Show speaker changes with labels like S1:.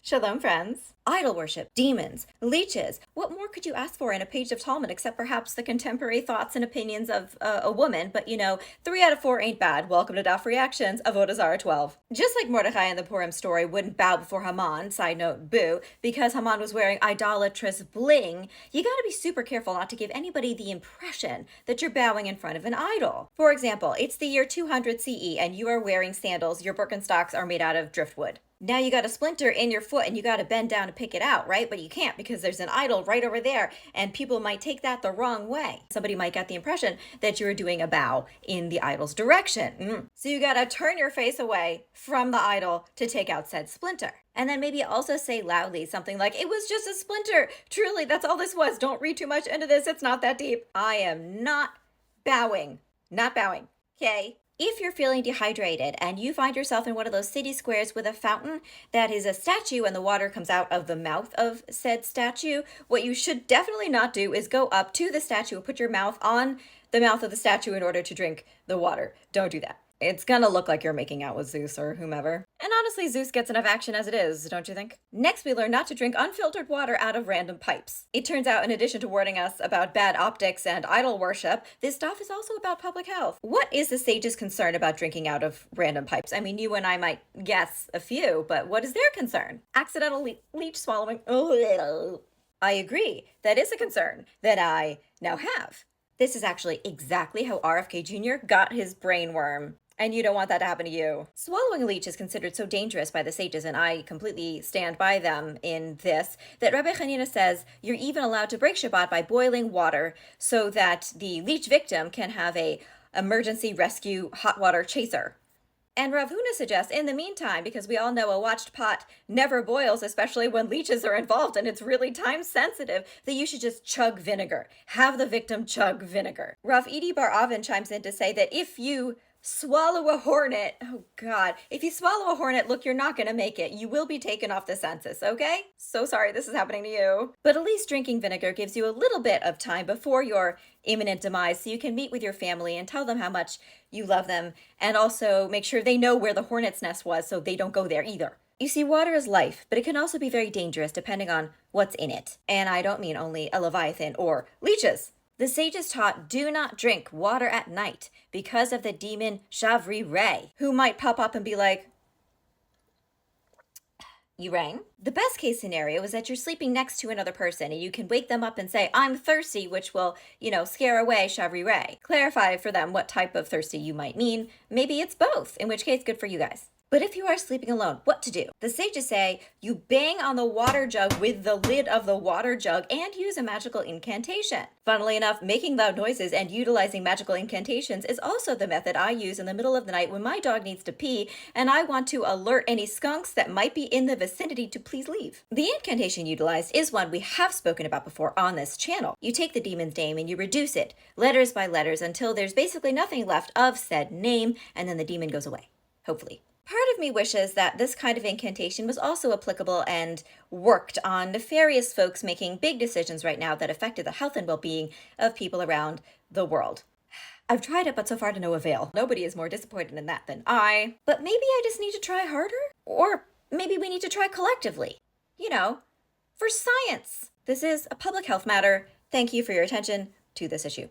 S1: Shalom, friends. Idol worship, demons, leeches. What more could you ask for in a page of Talmud except perhaps the contemporary thoughts and opinions of a woman? But 3 out of 4 ain't bad. Welcome to Daf Reactions, Avodah Zarah 12. Just like Mordechai in the Purim story wouldn't bow before Haman, side note, boo, because Haman was wearing idolatrous bling, you gotta be super careful not to give anybody the impression that you're bowing in front of an idol. For example, it's the year 200 CE and you are wearing sandals. Your Birkenstocks are made out of driftwood. Now you got a splinter in your foot and you got to bend down to pick it out, right? But you can't because there's an idol right over there and people might take that the wrong way. Somebody might get the impression that you're doing a bow in the idol's direction. So you got to turn your face away from the idol to take out said splinter. And then maybe also say loudly something like, "It was just a splinter. Truly, that's all this was. Don't read too much into this. It's not that deep. I am not bowing. Not bowing. Okay?" If you're feeling dehydrated and you find yourself in one of those city squares with a fountain that is a statue and the water comes out of the mouth of said statue, what you should definitely not do is go up to the statue and put your mouth on the mouth of the statue in order to drink the water. Don't do that. It's gonna look like you're making out with Zeus or whomever. And honestly, Zeus gets enough action as it is, don't you think? Next, we learn not to drink unfiltered water out of random pipes. It turns out, in addition to warning us about bad optics and idol worship, this stuff is also about public health. What is the sage's concern about drinking out of random pipes? I mean, you and I might guess a few, but what is their concern? Accidental leech swallowing. I agree. That is a concern that I now have. This is actually exactly how RFK Jr. got his brainworm. And you don't want that to happen to you. Swallowing a leech is considered so dangerous by the sages, and I completely stand by them in this, that Rabbi Hanina says you're even allowed to break Shabbat by boiling water so that the leech victim can have a emergency rescue hot water chaser. And Rav Huna suggests, in the meantime, because we all know a watched pot never boils, especially when leeches are involved and it's really time sensitive, that you should just chug vinegar. Have the victim chug vinegar. Rav Edi Bar Avin chimes in to say that if you swallow a hornet, oh God, if you swallow a hornet, look, you're not going to make it. You will be taken off the census, okay? So sorry this is happening to you. But at least drinking vinegar gives you a little bit of time before your imminent demise so you can meet with your family and tell them how much you love them and also make sure they know where the hornet's nest was so they don't go there either. You see, water is life, but it can also be very dangerous depending on what's in it. And I don't mean only a leviathan or leeches. The sages taught do not drink water at night because of the demon Shavri Ray, who might pop up and be like, "You rang?" The best case scenario is that you're sleeping next to another person and you can wake them up and say, "I'm thirsty," which will, scare away Shavri Ray. Clarify for them what type of thirsty you might mean. Maybe it's both, in which case, good for you guys. But if you are sleeping alone, what to do? The sages say you bang on the water jug with the lid of the water jug and use a magical incantation. Funnily enough, making loud noises and utilizing magical incantations is also the method I use in the middle of the night when my dog needs to pee and I want to alert any skunks that might be in the vicinity to please leave. The incantation utilized is one we have spoken about before on this channel. You take the demon's name and you reduce it, letters by letters, until there's basically nothing left of said name, and then the demon goes away. Hopefully. Part of me wishes that this kind of incantation was also applicable and worked on nefarious folks making big decisions right now that affected the health and well-being of people around the world. I've tried it, but so far to no avail. Nobody is more disappointed in that than I. But maybe I just need to try harder? Or maybe we need to try collectively. For science. This is a public health matter. Thank you for your attention to this issue.